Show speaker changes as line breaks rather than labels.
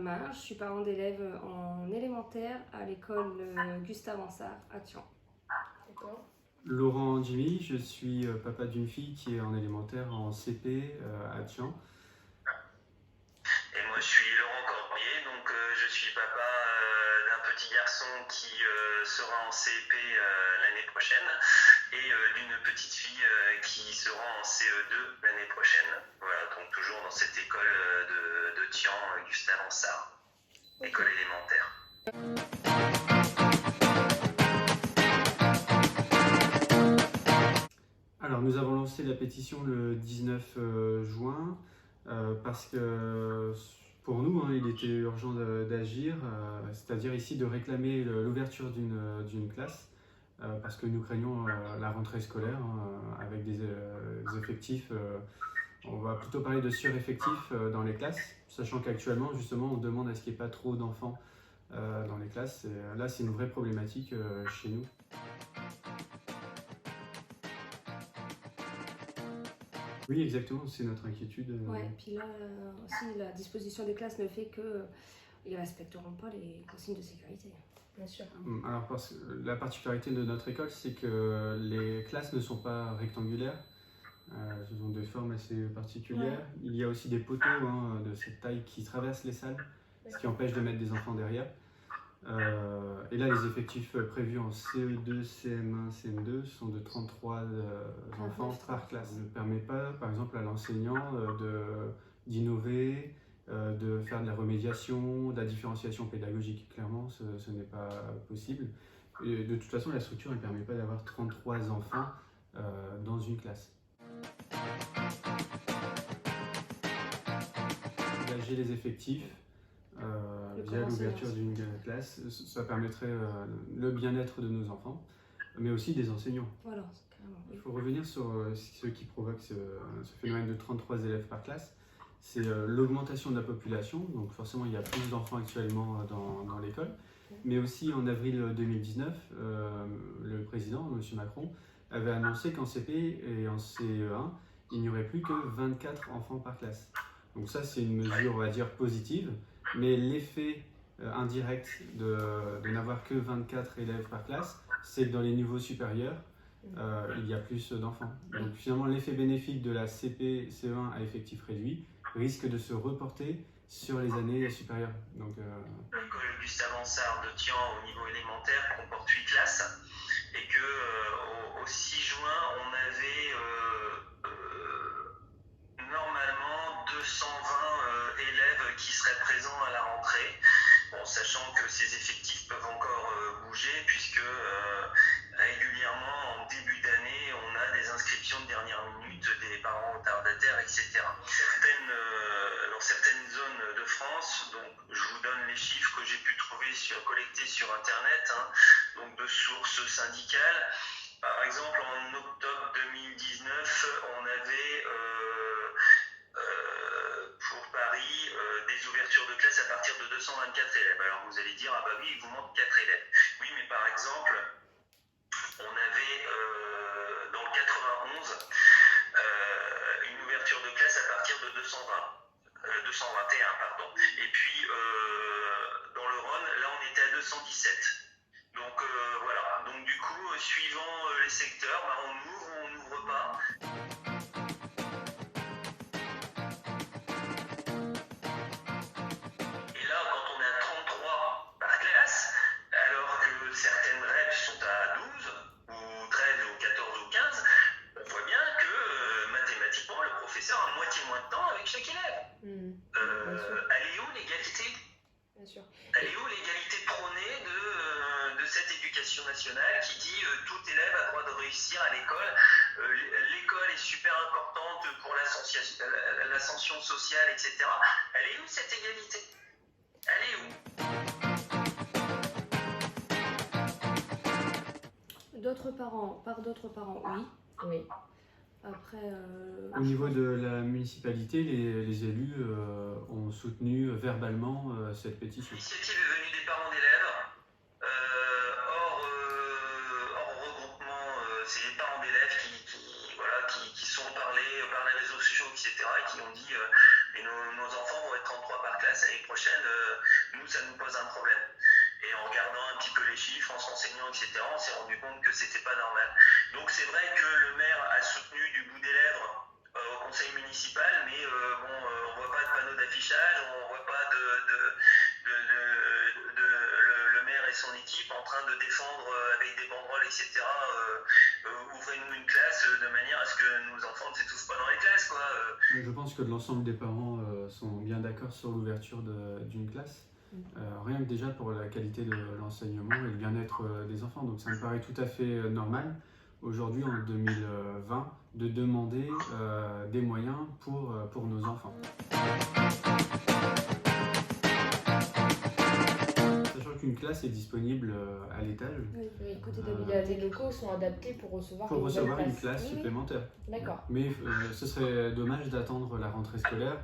Romain, je suis parent d'élèves en élémentaire à l'école Gustave Ansart à Thian.
D'accord.
Laurent Jimmy, je suis papa d'une fille qui est en élémentaire en CP à Thian.
Et moi je suis Laurent Corbier, donc je suis papa d'un petit garçon qui sera en CP l'année prochaine et d'une petite fille qui sera en CE2 l'année prochaine. Voilà, donc toujours dans cette école de Thian, Gustave Ansart, école élémentaire.
Alors nous avons lancé la pétition le 19 juin parce que pour nous il était urgent d'agir, c'est-à-dire ici de réclamer l'ouverture d'une classe parce que nous craignons la rentrée scolaire avec des effectifs, on va plutôt parler de sureffectifs dans les classes, sachant qu'actuellement justement on demande à ce qu'il n'y ait pas trop d'enfants dans les classes. Et, là c'est une vraie problématique chez nous. Oui, exactement, c'est notre inquiétude.
Ouais, puis là aussi la disposition des classes ne fait qu'ils ne respecteront pas les consignes de sécurité.
Bien sûr.
Alors, la particularité de notre école, c'est que les classes ne sont pas rectangulaires. Elles ont des formes assez particulières.
Ouais.
Il y a aussi des poteaux de cette taille qui traversent les salles, ce qui empêche de mettre des enfants derrière. Et là, les effectifs prévus en CE2, CM1, CM2 sont de 33 enfants par classe. Ça ne permet pas, par exemple, à l'enseignant d'innover, de faire de la remédiation, de la différenciation pédagogique. Clairement, ce n'est pas possible. Et de toute façon, la structure ne permet pas d'avoir 33 enfants dans une classe. Engager les effectifs via l'ouverture d'une classe, ça permettrait le bien-être de nos enfants, mais aussi des enseignants.
Voilà, carrément.
Il faut revenir sur ce qui provoque ce phénomène de 33 élèves par classe. C'est l'augmentation de la population, donc forcément il y a plus d'enfants actuellement dans l'école, mais aussi en avril 2019, le président, M. Macron, avait annoncé qu'en CP et en CE1, il n'y aurait plus que 24 enfants par classe. Donc ça c'est une mesure, on va dire, positive, mais l'effet indirect de n'avoir que 24 élèves par classe, c'est que dans les niveaux supérieurs, il y a plus d'enfants. Donc finalement l'effet bénéfique de la CP, CE1 à effectif réduit risque de se reporter sur les années supérieures. Donc,
L'école Gustave Ansart de Thian au niveau élémentaire comporte 8 classes et que au 6 juin on avait normalement 220 élèves qui seraient présents à la rentrée, bon, sachant que ces effectifs peuvent encore bouger puisque régulièrement en début d'année on a des inscriptions de dernière minute des parents retardataires, etc. Dans certaines zones de France, donc je vous donne les chiffres que j'ai pu trouver collectés sur internet, donc de sources syndicales. Par exemple en octobre 2019 on avait pour Paris des ouvertures de classe à partir de 224 élèves. Alors vous allez dire, ah bah oui, il vous manque 4 élèves. Oui, mais par exemple, on avait dans le 91 une ouverture de classe à partir de 221, pardon. Et puis dans le Rhône, là on était à 217. Donc voilà, donc du coup, suivant les secteurs, on ouvre ou on n'ouvre pas. Certaines REP sont à 12, ou 13, ou 14, ou 15, on voit bien que mathématiquement, le professeur a moitié moins de temps avec chaque élève. Elle est où l'égalité ?
Bien sûr.
Elle est où l'égalité prônée de cette éducation nationale qui dit tout élève a droit de réussir à l'école, l'école est super importante pour l'ascension sociale, etc. Elle est où cette égalité ? Elle est où ?
Par d'autres parents, oui.
Oui.
Après,
au niveau de la municipalité, les élus ont soutenu verbalement cette pétition.
L'initiative est venue des parents d'élèves. Hors regroupement, c'est les parents d'élèves qui sont parlés par les réseaux sociaux, etc. et qui ont dit Et nos enfants vont être 33 par classe l'année prochaine. Nous, ça nous pose un problème. Et en regardant un petit peu les chiffres, en se renseignant, etc., on s'est rendu compte que c'était pas normal. Donc c'est vrai que le maire a soutenu du bout des lèvres au conseil municipal, mais on voit pas de panneau d'affichage, on voit pas le maire et son équipe en train de défendre avec des banderoles, etc. Ouvrez-nous une classe de manière à ce que nos enfants ne s'étouffent pas dans les classes, quoi.
Je pense que l'ensemble des parents sont bien d'accord sur l'ouverture d'une classe. Rien que déjà pour la qualité de l'enseignement et le bien-être des enfants. Donc ça me paraît tout à fait normal aujourd'hui en 2020 de demander des moyens pour nos enfants. Sachant qu'une classe est disponible à l'étage
Oui, à côté de
Il y a des locaux qui sont adaptés pour recevoir
une classe
Oui, oui.
supplémentaire.
D'accord.
Mais ce serait dommage d'attendre la rentrée scolaire